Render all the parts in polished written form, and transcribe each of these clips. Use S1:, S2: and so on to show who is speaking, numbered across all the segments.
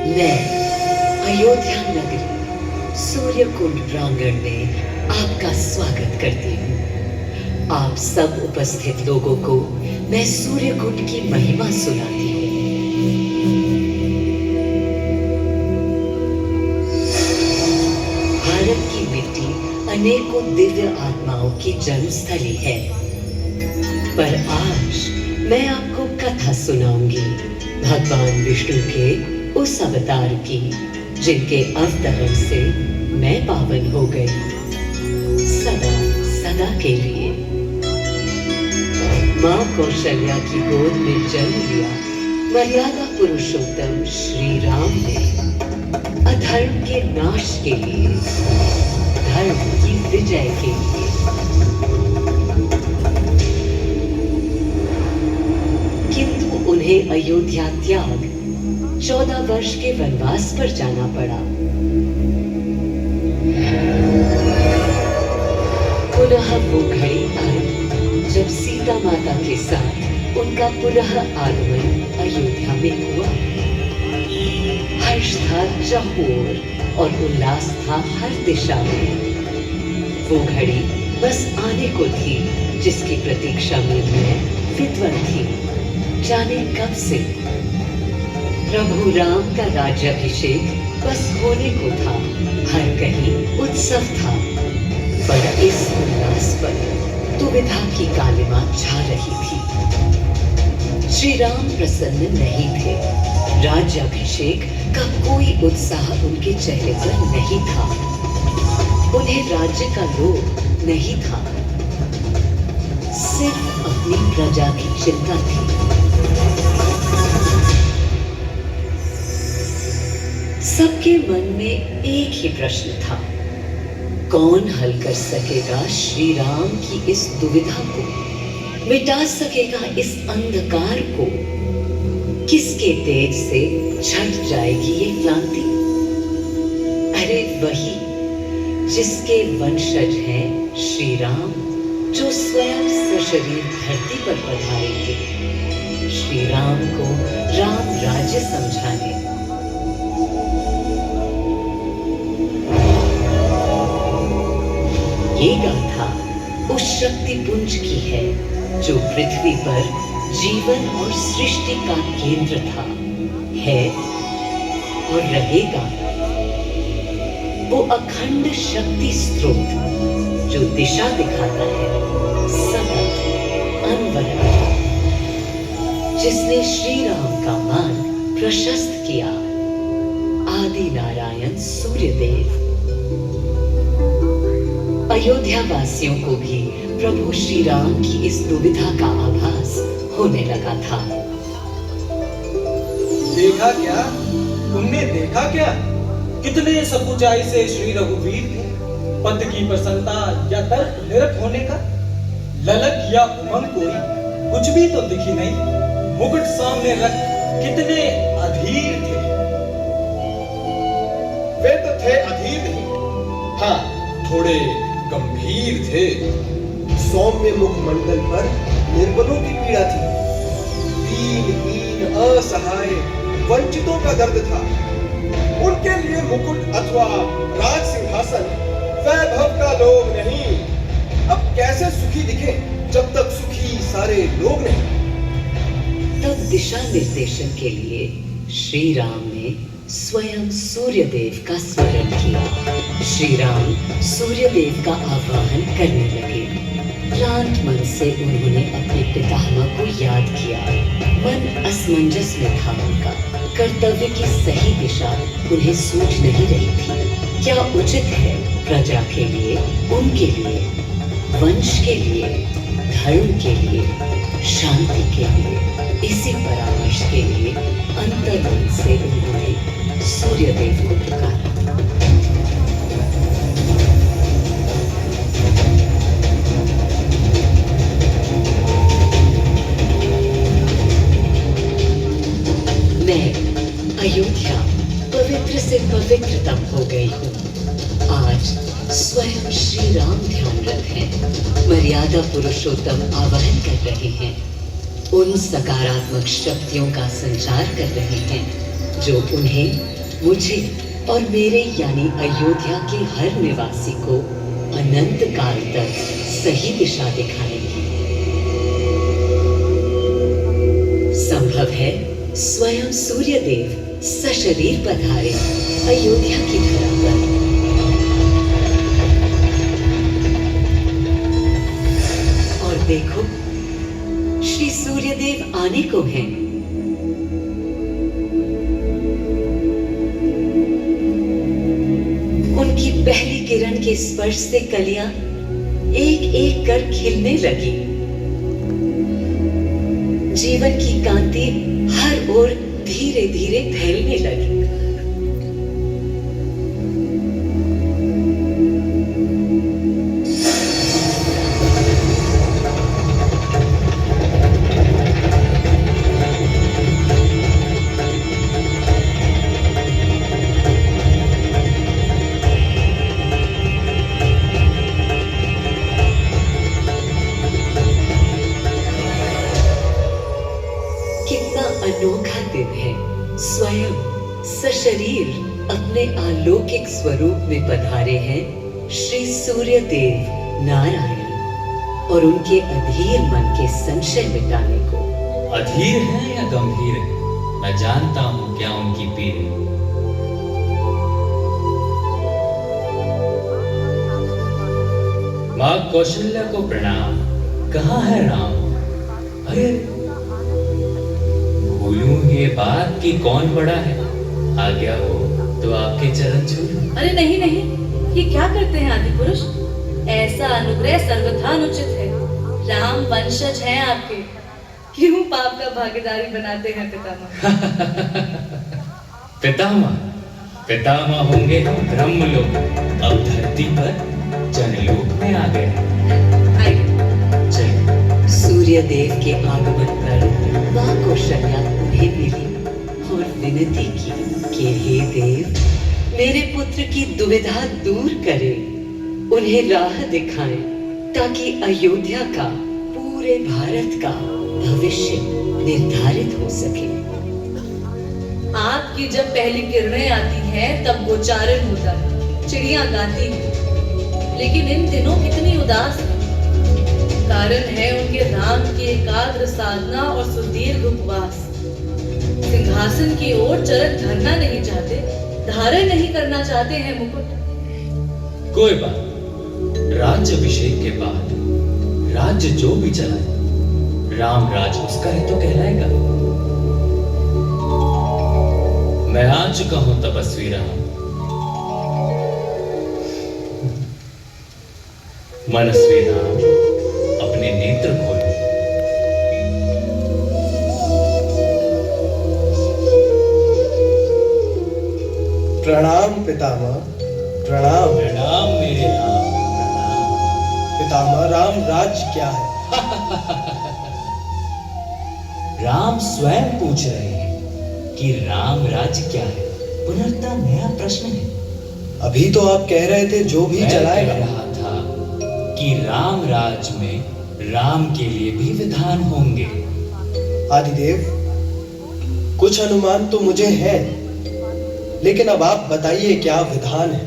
S1: मैं अयोध्या नगरी सूर्यकुंड प्रांगण में आपका स्वागत करती हूँ। आप सब उपस्थित लोगों को मैं सूर्यकुंड की महिमा सुनाती हूँ। भारत की मिट्टी अनेकों दिव्य आत्माओं की जन्मस्थली है, पर आज मैं आपको कथा सुनाऊंगी भगवान विष्णु के उस अवतार की, जिनके अवतरण से मैं पावन हो गई सदा सदा के लिए। माँ कौशल्या की गोद में जन्म लिया मर्यादा पुरुषोत्तम श्री राम ने अधर्म के नाश के लिए, धर्म की विजय के लिए। किंतु उन्हें अयोध्या त्याग 14 वर्ष के वनवास पर जाना पड़ा। पुनः वो घड़ी आई जब सीता माता के साथ उनका पुनः आगमन अयोध्या में हुआ। हर्ष था चहुओर और उल्लास था हर दिशा में। वो घड़ी बस आने को थी जिसकी प्रतीक्षा में मैं विद्वान थी, जाने कब से। प्रभु राम का राज्याभिषेक बस होने को था, हर कहीं उत्सव था, पर इस उल्लास पर दुविधा की कालिमा छा रही थी। श्री राम प्रसन्न नहीं थे। राज्याभिषेक का कोई उत्साह उनके चेहरे पर नहीं था। उन्हें राज्य का लोभ नहीं था, सिर्फ अपनी प्रजा की चिंता थी। सबके मन में एक ही प्रश्न था, कौन हल कर सकेगा श्री राम की इस दुविधा को, मिटा सकेगा इस अंधकार को? किसके तेज से छट जाएगी ये क्रांति? अरे वही जिसके वंशज हैं श्री राम, जो स्वयं सशरीर धरती पर पधारेंगे श्री राम को राम राज्य समझाने। ये गाथा उस शक्ति पुंज की है जो पृथ्वी पर जीवन और सृष्टि का केंद्र था, है और रहेगा। वो अखंड शक्ति स्रोत जो दिशा दिखाता है सतत अनवरत, जिसने श्री राम का मार्ग प्रशस्त किया, आदि नारायण सूर्यदेव। अयोध्या वासियों को भी प्रभु श्री राम की इस दुविधा का आभास होने लगा था।
S2: देखा क्या? तुमने देखा क्या? कितने सकुचाई से श्री रघुवीर थे। पद की प्रसन्नता या तर्क निरत होने का ललक या उमंग कोई कुछ भी तो दिखी नहीं। मुकुट सामने रख कितने अधीर थे।
S3: वे तो थे अधीर ही, हाँ थोड़े गंभीर थे। सौम्य मुखमंडल पर निर्बलों की पीड़ा थी, दीनहीन असहाय वंचितों का दर्द था। उनके लिए मुकुट अथवा राज सिंहासन वैभव का लोभ नहीं। अब कैसे सुखी दिखे जब तक सुखी सारे लोग नहीं।
S1: तब दिशा निर्देशन के लिए श्री राम ने स्वयं सूर्यदेव का स्मरण किया। श्री राम सूर्यदेव का आह्वान करने लगे। क्लांत मन से उन्होंने अपने पितामह को याद किया। मन असमंजस में था उनका। कर्तव्य की सही दिशा उन्हें सूझ नहीं रही थी। क्या उचित है प्रजा के लिए, उनके लिए, वंश के लिए, धर्म के लिए, शांति के लिए? इसी परामर्श के लिए अंतर्मन से उन्होंने सूर्यदेव को पुकारा। मैं अयोध्या पवित्र से पवित्रतम हो गई हूँ। आज स्वयं श्री राम ध्यानरत हैं, मर्यादा पुरुषोत्तम आवाहन कर रहे हैं, उन सकारात्मक शक्तियों का संचार कर रहे हैं जो उन्हें मुझे और मेरे यानी अयोध्या के हर निवासी को अनंत काल तक सही दिशा दिखाने की। संभव है स्वयं सूर्यदेव सशरीर पधारे अयोध्या की धरा पर। और देखो, श्री सूर्यदेव आने को हैं। उनकी पहली किरण के स्पर्श से कलियां एक एक कर खिलने लगी। जीवन की कांति हर ओर धीरे धीरे फैलने लगी। अनोखा दिन है। स्वयं सशरीर अपने अलौकिक स्वरूप में पधारे हैं श्री सूर्यदेव नारायण और उनके अधीर मन के संशय मिटाने को।
S4: अधीर है या गंभीर है, मैं जानता हूं क्या उनकी पीर है। मां कौशल्या को प्रणाम। कहाँ है राम? अरे भूलूं ये बात कि कौन बड़ा है। आज्ञा हो तो आपके चरण छू।
S5: अरे नहीं नहीं, ये क्या करते हैं आदि पुरुष? ऐसा अनुग्रह सर्वथा अनुचित है। राम वंशज हैं आपके, क्यों पाप का भागीदारी बनाते हैं पितामह?
S4: पितामह पितामह होंगे हम ब्रह्मलोक, अब धरती पर जनलोक में आ गए। चलिए।
S1: सूर्यदेव के आगमन पर मां कौशल्या उन्हें मिली और विनती की कि हे देव, मेरे पुत्र की दुविधा दूर करें, उन्हें राह दिखाएं ताकि अयोध्या का, पूरे भारत का भविष्य निर्धारित हो सके।
S5: आपकी जब पहली किरणें आती हैं तब गोचारण होता है, चिड़िया गाती है, लेकिन इन दिनों कितनी उदास है। कारण है उनके राम की एकाग्र साधना और सुदीर्घ उपवास। सिंहासन की ओर चरण धरना नहीं चाहते, धारण नहीं करना चाहते हैं मुकुट।
S4: कोई बात, राज्याभिषेक के बाद राज्य जो भी चलाए, राम राज उसका ही तो कहलाएगा। मैं आ चुका हूं तपस्वी राम। मनस्वी राम, अपने नेत्र खोलो।
S3: प्रणाम पितामह, प्रणाम।
S4: प्रणाम मेरे राम, प्रणाम।
S3: पितामह, राम राज क्या है?
S4: राम स्वयं पूछ रहे हैं कि राम राज क्या है। पुनर्तः नया प्रश्न है।
S3: अभी तो आप कह रहे थे जो भी
S4: मैं
S3: चलाएगा।
S4: कह रहा था कि राम राज में राम के लिए भी विधान होंगे।
S3: आदिदेव, कुछ अनुमान तो मुझे है, लेकिन अब आप बताइए क्या विधान है?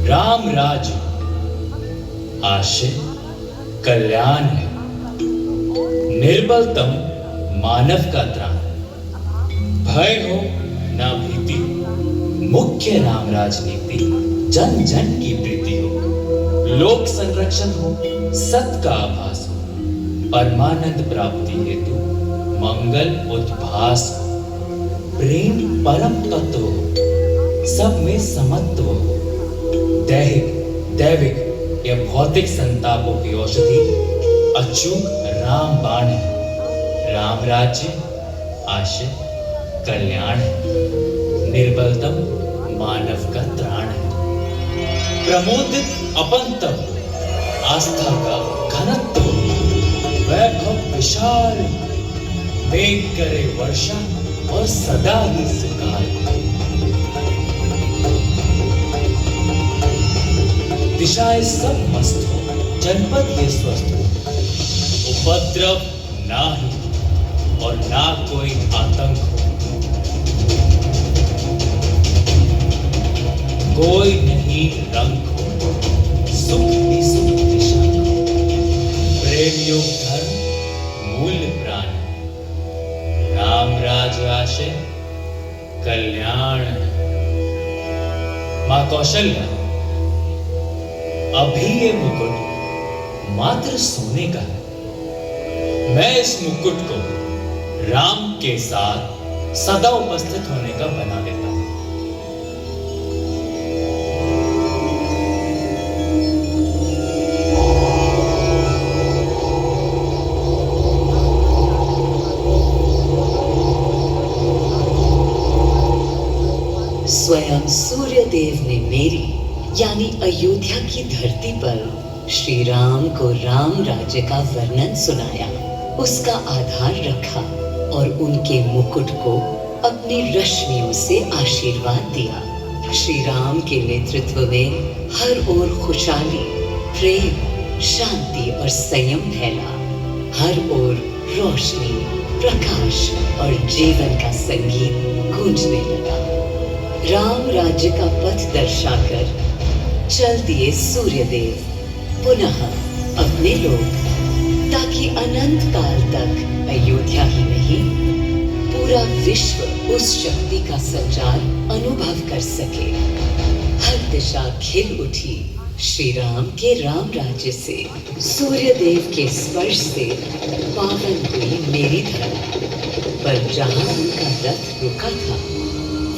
S4: राम राज आशय कल्याण है, निर्बलतम मानव का त्राण। भय हो ना भीति, मुख्य राम राजनीति जन जन की प्रीति हो। लोक संरक्षण हो, सत का आभास हो, परमानंद प्राप्ति हेतु मंगल उद्भास हो। प्रेम परम तत्व हो, सब में समत्व हो। दैहिक दैविक या भौतिक संतापों की औषधि अचूक राम बाण है। राम राज्य आशय कल्याण है, निर्बलतम मानव का त्राण है। प्रमोदित अपंतव, आस्था का घनत्व, वैभव विशाल, मेघ करे वर्षा और सदा ही सुकाल। दिशाएं सब मस्त हो, जनपद ये स्वस्थ हो, उपद्रव नाही, और ना कोई आतंक हो। कोई नहीं रंग हो, सुख भी सुख निशान हो। प्रेम योग धर्म मूल प्राण, राम राज आशय कल्याण। मां कौशल्या, अभी ये मुकुट मात्र सोने का है। मैं इस मुकुट को राम के साथ सदा उपस्थित होने का बना देता हूं।
S1: स्वयं सूर्यदेव ने मेरी यानी अयोध्या की धरती पर श्री राम को राम राज्य का वर्णन सुनाया, उसका आधार रखा और उनके मुकुट को अपनी रश्मियों से आशीर्वाद दिया। श्री राम के नेतृत्व में हर ओर खुशहाली, प्रेम, शांति और संयम फैला। हर ओर रोशनी, प्रकाश और जीवन का संगीत गूंजने लगा। राम राज्य का पथ दर्शाकर चल दिए सूर्यदेव पुनः अपने लोग, ताकि अनंत काल तक अयोध्या ही नहीं पूरा विश्व उस शक्ति का संचार अनुभव कर सके। हर दिशा खिल उठी श्री राम के राम राज्य से। सूर्यदेव के स्पर्श से पावन हुई मेरी धरती, पर जहां उनका रथ रुका था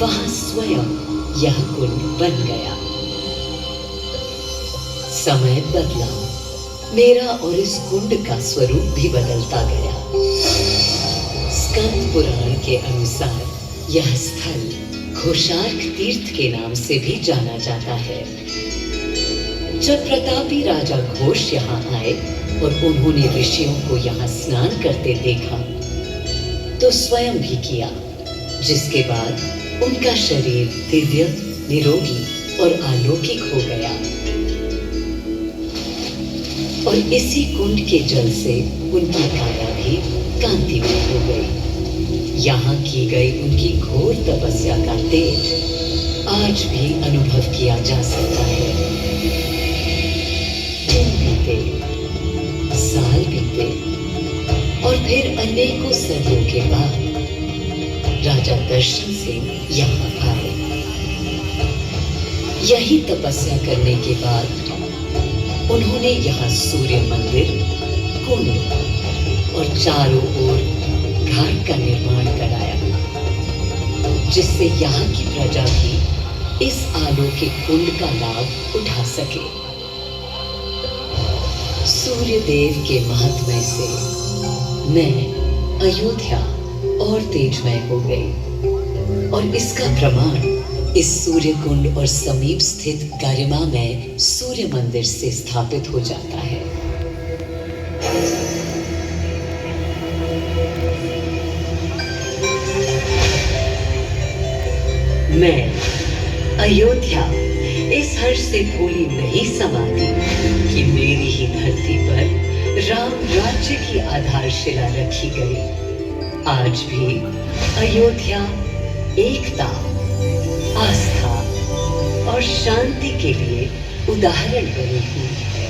S1: वहां स्वयं यह कुंड बन गया। समय बदला, मेरा और इस कुंड का स्वरूप भी बदलता गया। स्कंद पुराण के अनुसार यह स्थल घोषार्क तीर्थ के नाम से भी जाना जाता है। जब प्रतापी राजा घोष यहाँ आए और उन्होंने ऋषियों को यहाँ स्नान करते देखा तो स्वयं भी किया, जिसके बाद उनका शरीर दिव्य, निरोगी और अलौकिक हो गया। और इसी कुंड के जल से उनकी काया भी कांतिमय हो गई। यहाँ की गई उनकी घोर तपस्या का तेज आज भी अनुभव किया जा सकता है। दिन बीते, साल बीते और फिर अनेकों सदियों के बाद राजा दर्शन सिंह यहाँ आए। यही तपस्या करने के बाद उन्होंने यहाँ सूर्य मंदिर, कुंड और चारों ओर घाट का निर्माण कराया, जिससे यहाँ की प्रजा भी इस अलौकिक कुंड का लाभ उठा सके। सूर्यदेव के महात्म्य से मैं अयोध्या और तेजमय हो गई, और इसका प्रमाण इस सूर्य कुंड और समीप स्थित गरिमामय सूर्य मंदिर से स्थापित हो जाता है। मैं अयोध्या इस हर्ष से भूली नहीं समाती कि मेरी ही धरती पर राम राज्य की आधारशिला रखी गई। आज भी अयोध्या एकता, आस्था और शांति के लिए उदाहरण बनी हुई है।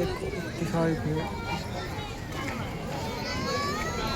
S6: देखो कितनी सारी भीड़।